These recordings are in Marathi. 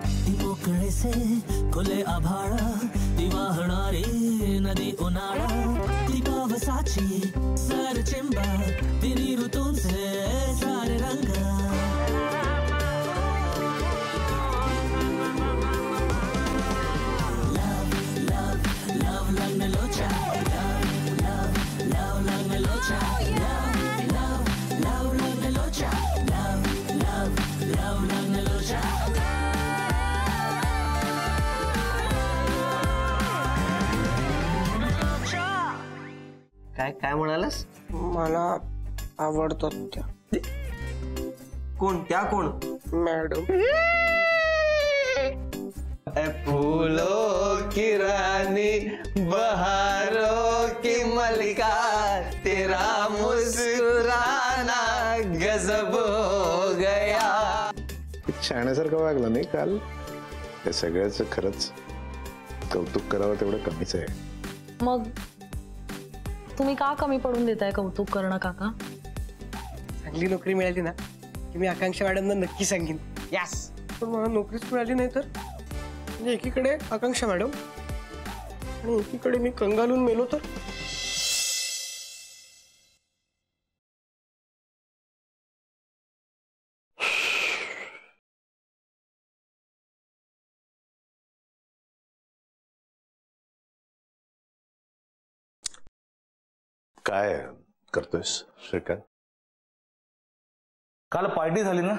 ती मोकळे से खुले आभाळा ती वाहणारी नदी उन्हाळा ती पावसाची सर चिंबा तिन्ही ऋतूंचे सारे रंग काय काय म्हणालास? मला आवडतात त्या. कोण त्या कोण? मॅडम. फूलों की रानी बहारों की मलिका तेरा मुस्कुराना गजब हो गया. शाण्यासारखं वागलं नाही काल. हे सगळ्याच खरंच कौतुक करावं तेवढं कमीच आहे. मग तुम्ही का कमी पडून देताय कौतुक करणं काका? चांगली नोकरी मिळाली ना की मी आकांक्षा मॅडमना नक्की सांगेन. यस. पण मला नोकरीच मिळाली नाही तर म्हणजे एकीकडे आकांक्षा मॅडम आणि एकीकडे मी कंगालून मेलो तर. काय करतोयस श्रीकांत? काल पार्टी झाली ना,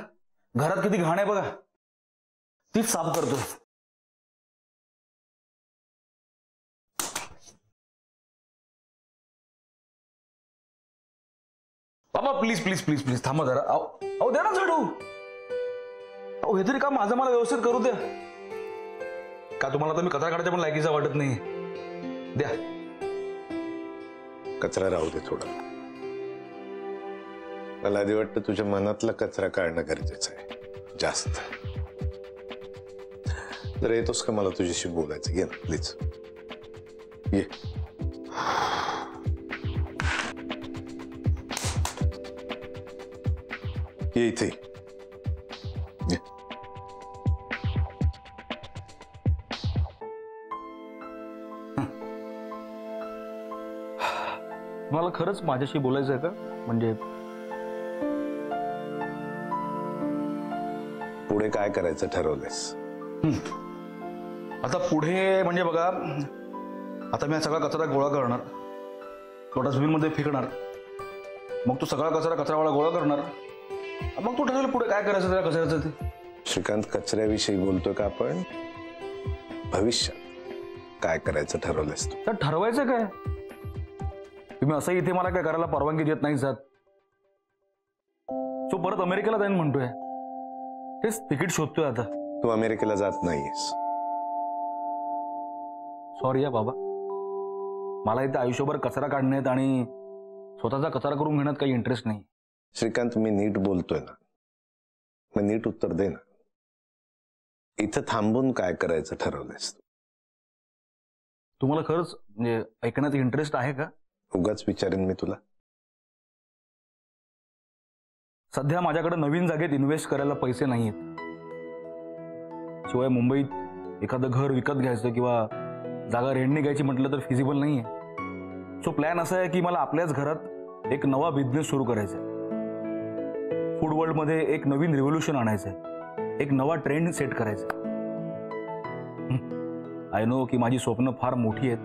घरात किती घाण आहे बघा, तीच साफ करतो. बाबा प्लीज प्लीज प्लीज प्लीज थांबा जरा. अहो द्या ना झाडू. अहो हे तरी काम माझं मला व्यवस्थित करू द्या. का तुम्हाला तर मी कचरा काढायच्या पण लायकीचा वाटत नाही? द्या. कचरा राहू दे थोडा. मला आधी वाटतं तुझ्या मनातला कचरा काढणं गरजेचं आहे जास्त. जर येतोस का मला तुझ्याशी बोलायचं? ये ना प्लीज ये. ये इथे ये. मला खरंच माझ्याशी बोलायचं आहे का? म्हणजे पुढे काय करायचं ठरवलंयस? आता पुढे म्हणजे बघा, आता मी सगळा कचरा गोळा करणार, तो डस्टबिनमध्ये फेकणार, मग तो सगळा कचरा कचरावाला गोळा करणार, मग तो ठरवेल पुढे काय करायचं त्या कचऱ्याचं ते. श्रीकांत, कचऱ्याविषयी बोलतोय का आपण? भविष्यात काय करायचं ठरवलंयस तू? तर ठरवायचं काय? तुम्ही असं इथे मला काय करायला परवानगी देत नाही जात. तो परत अमेरिकेला जाईन म्हणतोय. तेच तिकीट शोधतोय आता. तू अमेरिकेला जात नाहीयेस. सॉरी या बाबा, मला इथे आयुष्यभर कचरा काढण्यात आणि स्वतःचा कचरा करून घेण्यात काही इंटरेस्ट नाही. श्रीकांत, मी नीट बोलतोय ना, मग नीट उत्तर दे ना. इथं थांबून काय करायचं ठरवलंयस तू? तुम्हाला खरंच म्हणजे ऐकण्यात इंटरेस्ट आहे का? उगाच विचारेन मी तुला. सध्या माझ्याकडे नवीन जागेत इन्व्हेस्ट करायला पैसे नाहीयेत. शिवाय मुंबईत एखादं घर विकत घ्यायचं किंवा जागा रेंटने घ्यायची म्हटलं तर फिजिबल नाहीये. सो प्लॅन असा आहे की मला आपल्याच घरात एक नवा बिझनेस सुरू करायचा आहे. फूड वर्ल्डमध्ये एक नवीन रिव्होल्युशन आणायचं आहे. एक नवा ट्रेंड सेट करायचा. आय नो की माझी स्वप्न फार मोठी आहेत,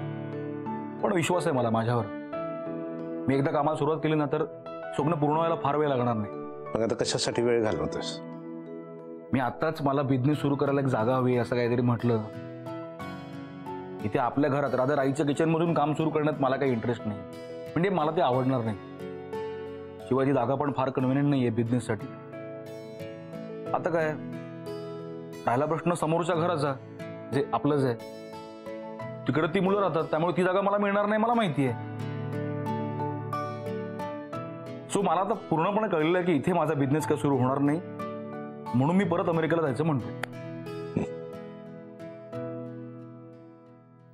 पण विश्वास आहे मला माझ्यावर. मी एकदा कामाला सुरुवात केली ना तर स्वप्न पूर्ण व्हायला फार वेळ लागणार नाही. मग आता कशासाठी वेळ घालवतोस? मी आताच मला बिझनेस सुरू करायला एक जागा हवी असं काहीतरी म्हटलं. इथे आपल्या घरात रादर आईच्या किचनमधून काम सुरू करण्यात मला काही इंटरेस्ट नाही. म्हणजे मला ते आवडणार नाही. शिवाय ती जागा पण फार कन्व्हिनियंट नाही आहे बिझनेससाठी. आता काय राहिला प्रश्न समोरच्या घराचा, जे आपलंच आहे. तिकडे ती मुलं राहतात, त्यामुळे ती जागा मला मिळणार नाही, मला माहिती आहे. सो मला आता पूर्णपणे कळलेलं आहे की इथे माझा बिझनेस काय सुरू होणार नाही, म्हणून मी परत अमेरिकेला जायचं म्हणतो.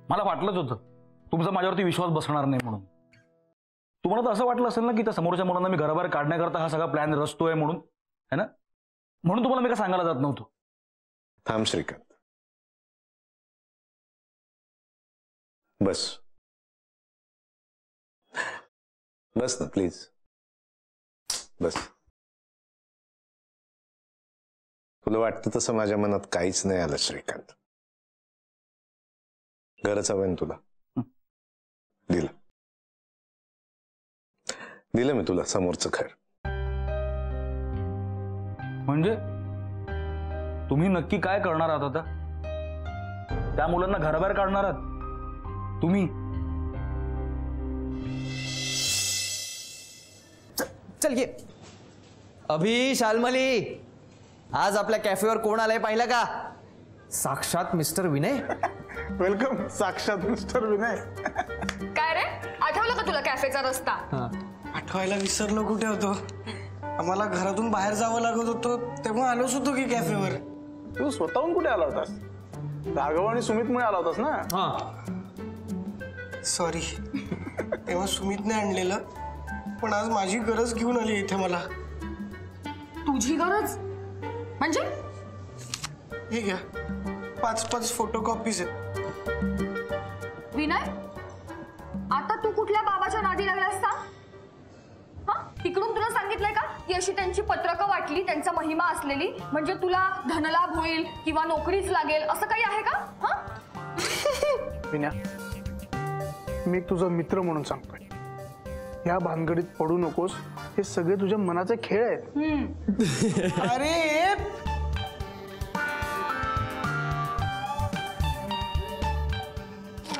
मला वाटलंच होतं तुमचा माझ्यावरती विश्वास बसणार नाही म्हणून. तुम्हाला तर असं वाटलं असेल ना की त्या समोरच्या मुलांना मी घराबाहेर काढण्याकरता हा सगळा प्लॅन रचतोय म्हणून, है ना? म्हणून तुम्हाला मी काय सांगायला जात नव्हतो. थांब श्रीकांत, बस बस ना प्लीज, बस. तुला वाटतं तसं माझ्या मनात काहीच नाही आलं श्रीकांत. घरच हवंय तुला. दिलं दिलं मी तुला समोरचं घर. म्हणजे तुम्ही नक्की काय करणार आहात आता? त्या मुलांना घराबाहेर काढणार आहात तुम्ही? चल ये. अभि, शाल्मली, आज आपल्या कॅफेवर कोण आलंय पाहिलं का? साक्षात मिस्टर विनय. वेलकम. साक्षात मिस्टर विनय. काय रे, आठवलं का तुला कॅफेचा रस्ता? आठवायला विसरलो कुठे होतो. आम्हाला घरातून बाहेर जावं लागत होतं तेव्हा आलोच होतो की कॅफेवर. तू स्वतःहून कुठे आला होतास? राघव आणि सुमितमुळे आला होतास ना? सॉरी, तेव्हा सुमितने आणलेलं, पण आज माझी गरज घेऊन आली इथे मला. तुझी गरज म्हणजे? हे घ्या, 5 फोटो कॉपीज आहेत. विनय, आता तू कुठल्या बाबाच्या नादी लागलास का? तिकडून तुला सांगितलंय का की अशी त्यांची पत्रकं वाटली, त्यांचा महिमा असलेली म्हणजे तुला धनलाभ होईल किंवा नोकरीच लागेल असं काही आहे का? विन्या, मी तुझा मित्र म्हणून सांगतोय, या भानगडीत पडू नकोस. हे सगळे तुझ्या मनाचे खेळ आहेत. अरे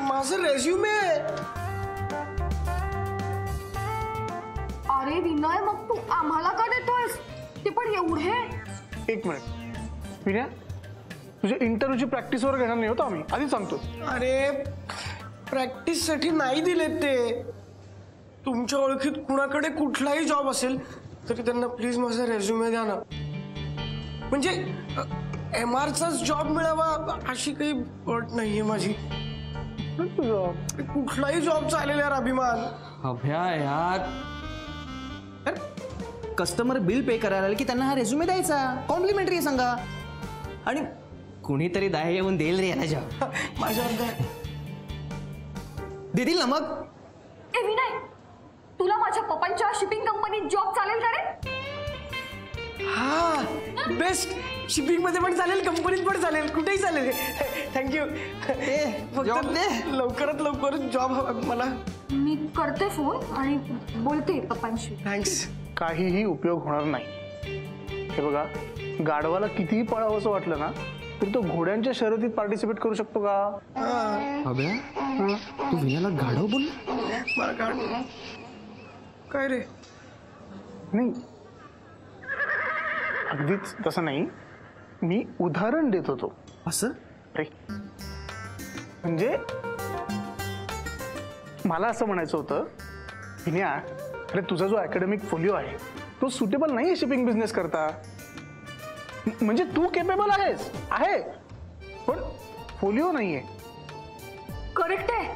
माझं रेझ्युमे. अरे विनय, मग तू आम्हाला का देतोयस ते पण एवढे? एक मिनिट विन्या, तुझ्या इंटरव्ह्यूची प्रॅक्टिस वर घेणार नाही होता आम्ही, आधी सांगतो. अरे प्रॅक्टिस साठी नाही दिलेत ते. तुमच्या ओळखीत कुणाकडे कुठलाही जॉब असेल तरी त्यांना प्लीज माझा रेझ्युमे द्या ना. म्हणजे MRचाच जॉब मिळावा अशी काही अट नाहीये माझी. कुठलाही जॉब चालेल यार. अभिमान. अभ्या यार, कस्टमर बिल पे करायला आले की त्यांना हा रेझ्युमे द्यायचा, कॉम्प्लिमेंटरी सांगा, आणि कुणीतरी दाय येऊन देईल रे याला जॉब. माझ्यावर काय देतील ना मग. ए विनय, तुला माझ्या पप्पांच्या शिपिंग कंपनीत जॉब चालेल का रे? हा बेस्ट. शिपिंग मध्ये पण चालेल, कंपनीत पण चालेल, कुठेही चालेल. थँक्यू. जॉब दे. लवकरात लवकर जॉब हवा मला. मी करते फोन आणि बोलते पप्पांशी. थँक्स. काहीही उपयोग होणार नाही. हे बघा, गाढवाला कितीही पळावंसं वाटलं ना तरी तो घोड्यांच्या शर्यतीत पार्टिसिपेट करू शकतो का? अभ्या, तू विनयाला गाढव बोल. काय रे? नाही, अगदीच तसं नाही. मी उदाहरण देत होतो. असं रे, म्हणजे मला असं म्हणायचं होतं, विनया, अरे तुझा जो अकॅडमिक फोलिओ आहे तो सुटेबल नाही शिपिंग बिझनेस करता. म्हणजे तू केपेबल आहेस, आहे, पण फोलिओ नाहीये. करेक्ट आहे.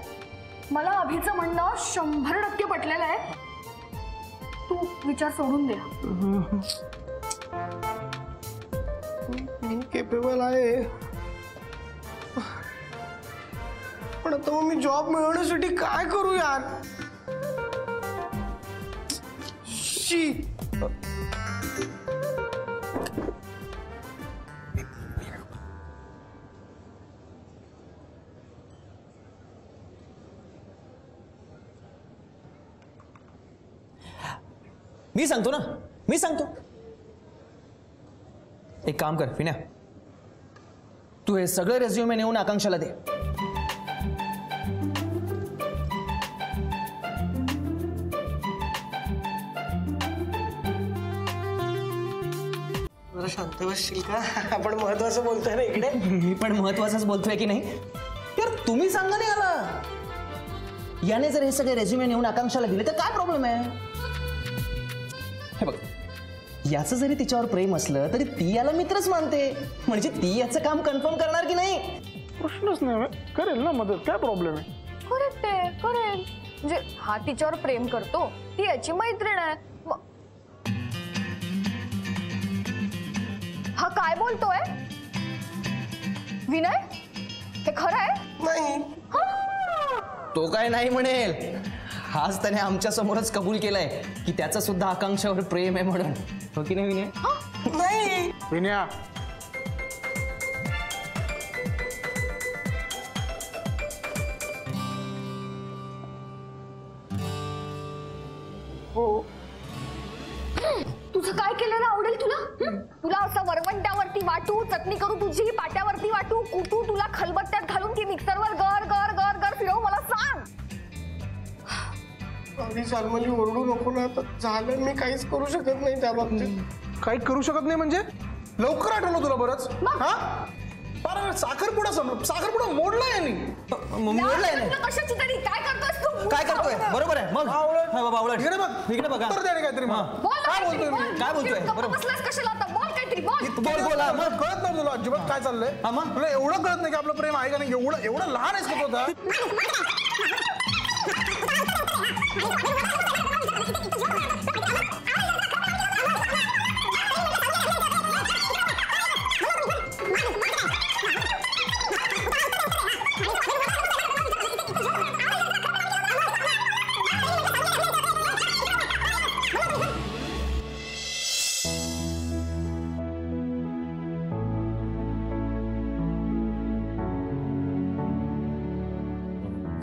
मला अभिचं म्हणणं 100% पटलेलं आहे. तू विचार सोडून दे. मी केपेबल आहे, पण आता मी जॉब मिळवण्यासाठी काय करू यार? मी सांगतो ना, मी सांगतो. एक काम कर विनया, तू हे सगळे रेझ्युमे नेऊन आकांक्षाला दे. जरा शांत बसशील का? आपण महत्वाचं बोलतोय ना इकडे. मी पण महत्वाचंच बोलतोय की नाही यार. तुम्ही सांगा नाही याला. याने जर हे सगळे रेझ्युमे नेऊन आकांक्षाला दिले तर काय प्रॉब्लेम आहे? हे बघ, याचं जरी तिच्यावर प्रेम असलं तरी ती याला मित्रच मानते, म्हणजे ती याचं काम कन्फर्म करणार की नाही? प्रश्नच नाही. करेल ना मदत, काय प्रॉब्लेम आहे? करेक्ट आहे, करेल. म्हणजे हा तिच्यावर प्रेम करतो, ती याची मैत्रीण आहे. हा काय बोलतोय? विनय हे खरं आहे? नाही. तो काय नाही म्हणेल. आज त्याने आमच्या समोरच कबूल केलंय की त्याचं सुद्धा आकांक्षावर प्रेम आहे म्हणून. हो की नाही विनय? नाही. विनया, हो. तुझं काय केलेलं आवडेल तुला? तुला असं वरवंट्यावरती वाटू, चटणी करू तुझी, पाट्यावरती वाटू, कुटू, तुला खलबत्त्यात घालून की मिक्सरवर गर गर गर गर फिरवू, मला सांग. अगदी चालमली ओरडू नको ना. आता झालं, मी काहीच करू शकत नाही त्या बाबतीत. काही करू शकत नाही म्हणजे? लवकर आठवलं तुला बरंच. हा, साखरपुडा मोडला यांनी. मोडलाय नाही. कशाची तरी काय करतोयस तू? काय करतोय? बरोबर आहे मग. हा बाबा आवडत. इकडे बघ, इकडे बघा. उत्तर द्या रे काहीतरी. बोल ना काय काहीतरी, बोलतोय मी? बोल. काय बोलतोय? गप्प बरोबर. बसलास कशाला आता? बोल काहीतरी, बोल. बोल बोल. हा, मग कळत नाही तुला अजिबात काय चाललंय? हा, मग? तुला एवढं कळत नाही की आपलं प्रेम आहे का नाही? एवढं लहान आहेस का तू आता?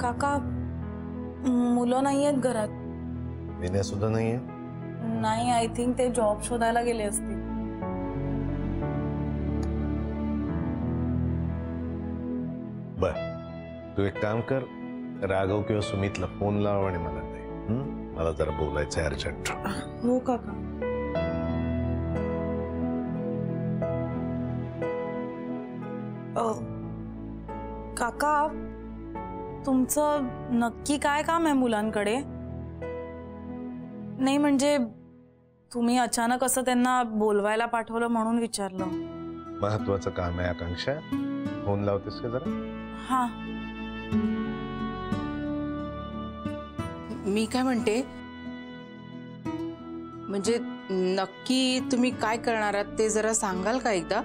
काका, मुलं नाही आहेत घरात. विनय सुद्धा नाहीये. नाही, आय थिंक ते जॉब शोधायला गेले असतील. बर, तू एक काम कर, राघव किंवा सुमितला फोन लाव आणि मला दे. मला जरा बोलायचं अर्जंट. हो काका. काका, तुमचं नक्की काय काम आहे मुलांकडे? नाही म्हणजे तुम्ही अचानक असं त्यांना बोलवायला पाठवलं म्हणून विचारलं. महत्वाचं काम आहे आकांक्षा. फोन लावतेस का जरा? हा. मी काय म्हणते, म्हणजे नक्की तुम्ही काय करणार आहात ते जरा सांगाल का एकदा?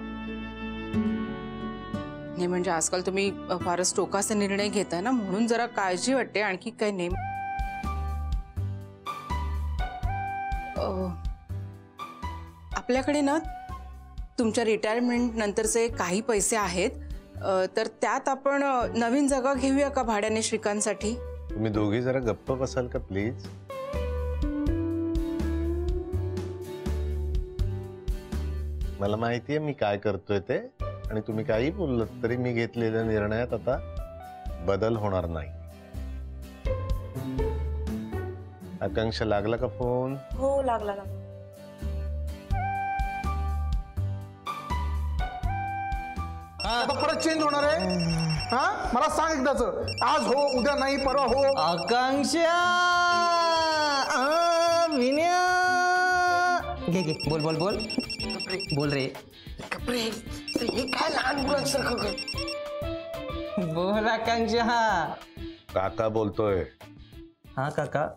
नाही म्हणजे आजकाल तुम्ही फारच टोकाचा निर्णय घेताय ना, म्हणून जरा काळजी वाटते. आणखी काही नाही. आपल्याकडे ना तुमच्या रिटायरमेंट नंतरचे काही पैसे आहेत, तर त्यात आपण नवीन जागा घेऊया का भाड्याने श्रीकांतसाठी? तुम्ही दोघी जरा गप्प बसाल का प्लीज? मला माहितीये मी काय करतोय ते, आणि तुम्ही काही बोललात तरी मी घेतलेल्या निर्णयात आता बदल होणार नाही. आकांक्षा, लागला का फोन? हो, लागला. आता परत चेंज होणार आहे? हा, मला सांग एकदाच. आज हो, उद्या नाही, परवा हो. आकांक्षा, विनया, घे घे, बोल बोल बोल बोल रे. कपडे हे काय लहान मुलांसारखं कर. बोल आकांक्षा. काका बोलतोय. हा काका.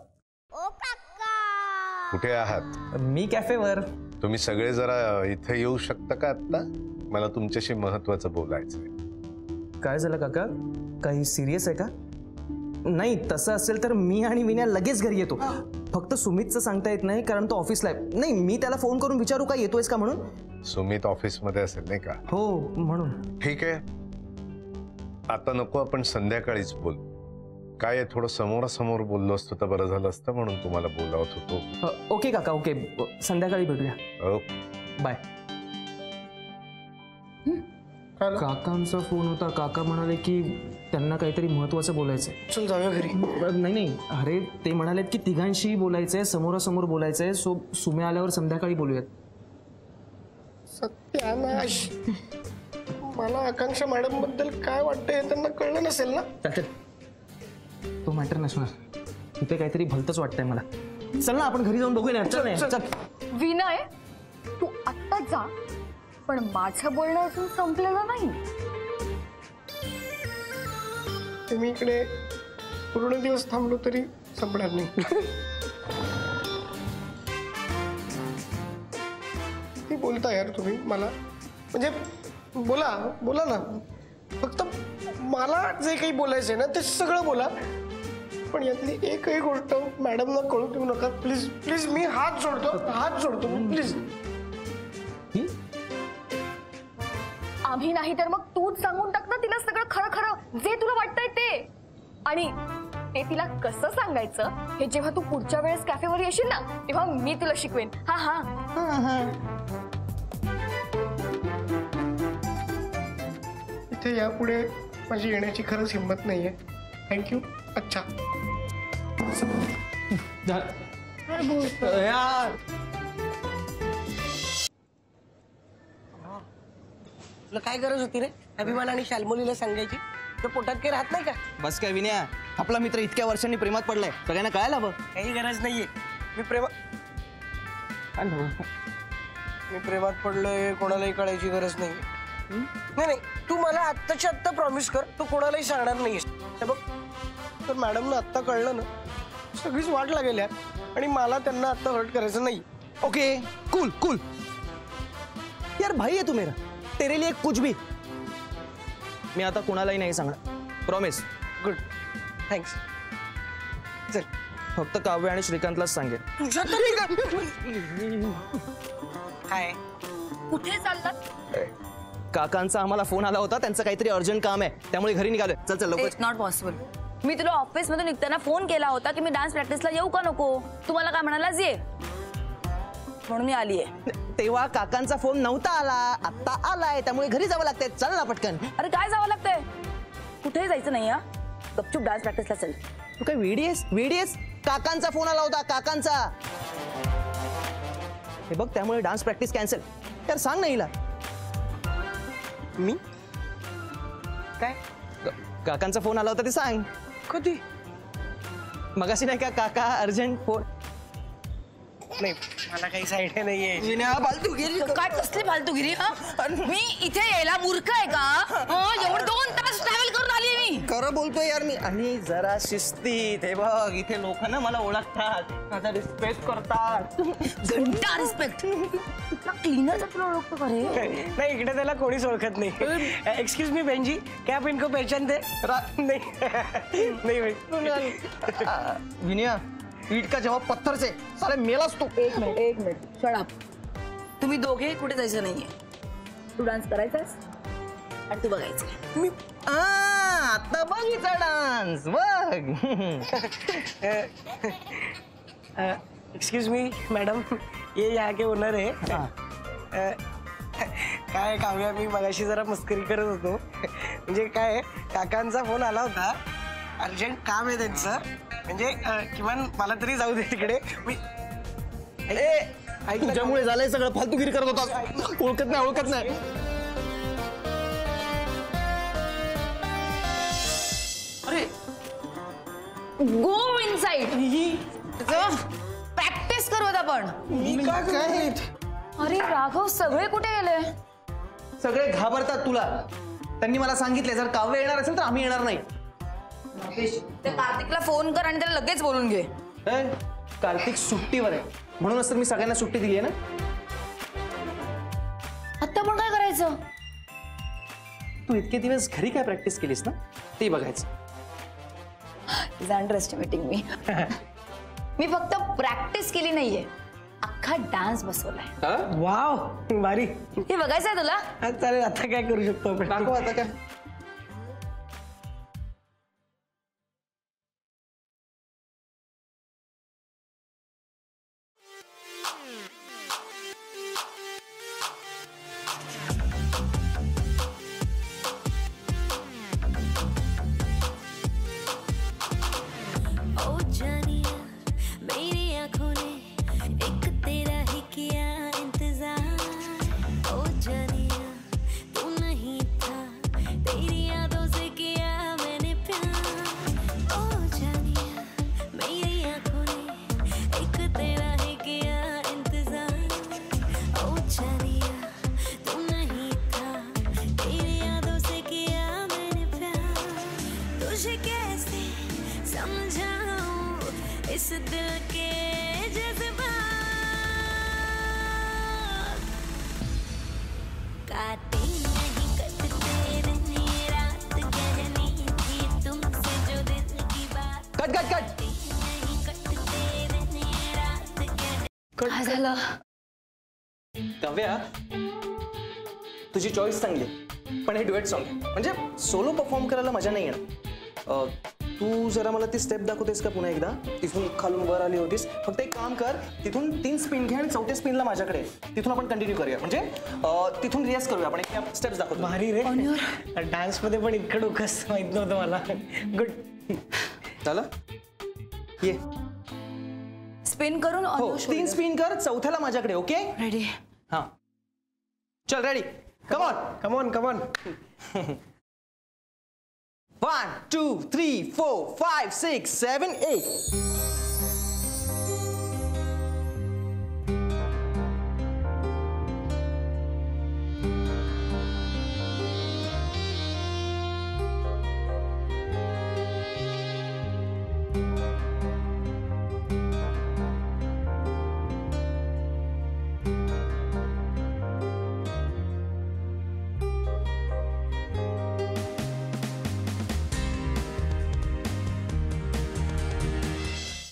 कुठे आहात? मी कॅफेवर. तुम्ही सगळे जरा इथे येऊ शकता का आता? मला तुमच्याशी महत्वाचं बोलायचंय. काय झालं काका? काही सिरियस आहे का? नाही, तसं असेल तर मी आणि विनया लगेच घरी येतो. फक्त सुमितचं सांगता येत नाही कारण तो ऑफिसला आहे. नाही, मी त्याला फोन करून विचारू का येतोयस का म्हणून. सुमित ऑफिस मध्ये असेल नाही का? हो, म्हणून. ठीक आहे, आता नको, आपण संध्याकाळीच बोल. काय आहे, थोडं समोरासमोर बोललो असतो तर बरं झालं असतं, म्हणून तुम्हाला बोलावत होतो. ओके काका, ओके, संध्याकाळी भेटूया. बाय. काकांचा फोन होता. काका म्हणाले की त्यांना काहीतरी महत्वाचं बोलायचंय. चल जाऊया घरी. नाही नाही, अरे ते म्हणालेत की तिघांशी बोलायचंय, समोरासमोर बोलायचंय. सो सुमे आल्यावर संध्याकाळी बोलूयात. सत्यानाश, मला आकांक्षा मॅडम बद्दल काय वाटतंय त्यांना कळलं नसेल ना. तो मॅटर नसणार. इथे काहीतरी भलतच वाटतंय मला. चल ना, आपण घरी जाऊन बघूया. चल. विनय, तू आत्ता जा, पण माझं बोलणं अजून संपलेलं नाही. मी इकडे पूर्ण दिवस थांबलो तरी संपणार नाही. ती बोलता यार तुम्ही मला, म्हणजे बोला ना. फक्त मला जे काही बोलायचंय ना ते सगळं बोला, पण यातली एकही गोष्ट मॅडमला कळू देऊ नका प्लीज प्लीज. मी हात जोडतो प्लीज. आम्ही नाही तर मग तूच सांगून टाक ना तिला सगळं खरं खरं जे तुला वाटतंय ते. आणि ते तिला कसं सांगायचं हे जेव्हा तू पुढच्या वेळेस कॅफेवर येशील ना तेव्हा मी तुला शिकवेन. हा हा. इथे यापुढे माझी येण्याची खरंच हिंमत नाहीये. थँक्यू. अच्छा. यार तुला काय गरज होती रे अभिमान आणि शालमोलीला सांगायची? तर पोटात काही राहत नाही का? बस काय विनया, आपला मित्र इतक्या वर्षांनी प्रेमात पडलाय, सगळ्यांना कळायला हवं. काही गरज नाहीये. मी प्रेमात पडलोय कोणालाही कळायची गरज नाहीये. नाही, तू मला आत्ताच्या आत्ता प्रॉमिस कर तू कोणालाही सांगणार नाहीयेस. हे बघ, तर मॅडमला आत्ता कळलं ना सगळीच वाट लागेल यार, आणि मला त्यांना आत्ता हर्ट करायचं नाही. Okay cool cool. यार भाई है तू मेरा, तेरे लिए कुछ भी. मी आता कोणालाही नाही सांगणार, प्रॉमिस. Good, thanks. चल, फक्त काव्य आणि श्रीकांतलाच सांगेन. तुझ्या तरी काय कुठे चाललात? काकांचा आम्हाला फोन आला होता, त्यांचं काहीतरी अर्जंट काम आहे त्यामुळे घरी निघालोय. चल चल लवकर. It's not possible. मी तुला ऑफिस मधून निघताना फोन केला होता की मी डान्स प्रॅक्टिसला येऊ का नको. तुम्हाला काय म्हणालास ये, म्हणून मी आलीये. तेव्हा काकांचा फोन नव्हता आला, आता आलाय त्यामुळे घरी जावं लागतंय. चल ना पटकन. अरे काय जावं लागतंय, कुठेही जायचं नाही. गपचूप डान्स प्रॅक्टिसला चल. तू काय वेडीएस? काकांचा फोन आला होता, काकांचा. हे बघ त्यामुळे डान्स प्रॅक्टिस कॅन्सल. यार सांग ना हिला. मी काय काकांचा फोन आला होता ते सांग. कधी? मगाशी नाही का काका अर्जंट फोन. नाही मला काहीच आयडिया नाहीये. काय कसली फालतूगिरी. मी इथे यायला मूर्ख आहे का? एवढे 2 तास ट्रॅव्हल करून आली मी. खरं बोलतोय यार मी. आणि जरा शिस्तीत. हे बघ इथे लोक ना मला ओळखतात, माझा रिस्पेक्ट करतात. घंटा रिस्पेक्ट. क्लीनर तुला ओळखतो का रे? नाही इकडे त्याला कोणीच ओळखत नाही. एक्सक्यूज मी बहन जी, क्या आप इनको पहचानते? नहीं विनया, ईट का जवाब पत्थर से. साले मेलास तू. एक मिनिट शट अप. तुम्ही दोघे कुठे जायचं नाहीये. तू डान्स करायचास आणि तू बघायचं. मी आता बघितला डान्स बघ. एक्सक्यूज मी मॅडम, ये यहाँ के ओनर है. काय काव्या, मी मगाशी जरा मस्करी करत होतो. म्हणजे काय काकांचा फोन आला होता, अर्जंट काम आहे त्यांचं. म्हणजे किमान मला तरी जाऊ दे तिकडे. मी तुझ्यामुळे झालंय सगळं. फालतूगिरी करत होता. ओळखत नाही. अरे गो इनसाइड. प्रॅक्टिस करू आपण. मी काय अरे राघव, सगळे कुठे गेले? सगळे घाबरतात तुला. त्यांनी मला सांगितले जर काव्य येणार असेल तर आम्ही येणार नाही. ते कार्तिकला फोन कर आणि त्याला लगेच बोलून घे. कार्तिक सुट्टीवर आहे, म्हणूनच तर मी सगळ्यांना सुट्टी दिली आहे ना. आता पण काय करायचं? तू इतके दिवस घरी काय प्रॅक्टिस केलीस ना ते बघायचं. इज अंडर एस्टिमेटिंग मी. मी फक्त प्रॅक्टिस केली नाहीये, अख्खा डान्स बसवलाय. वाव भारी. हे बघायचंय तुला? चालेल, आता काय करू शकतो आपण? दाखव आता काय. इस दिल के जज्बात काटी नहीं कटते दिन ये रात कट कट कट. काय झालं? काव्या, तुझी चॉईस चांगली, पण हे डुएट सॉन्ग म्हणजे सोलो परफॉर्म करायला मजा नाही येणार. तू जरा मला ती स्टेप दाखवतेस का पुन्हा एकदा? तिथून खालून वर आली होतीस. फक्त एक काम कर, तिथून 3 स्पिन घे आणि 4थ्या स्पिनला माझ्याकडे, तिथून आपण कंटिन्यू करूया. म्हणजे तिथून रियाज करूया आपण. एक स्टेप्स दाखवतो. भारी रे. डान्स मध्ये पण इतकं डोकस माहित नव्हतं मला. गुड. झालं? ये. स्पिन करून हो, 3 स्पिन कर, 4थ्याला माझ्याकडे. Okay, ready? हा, चल ready. Come on come on come on. 1 2 3 4 5 6 7 8.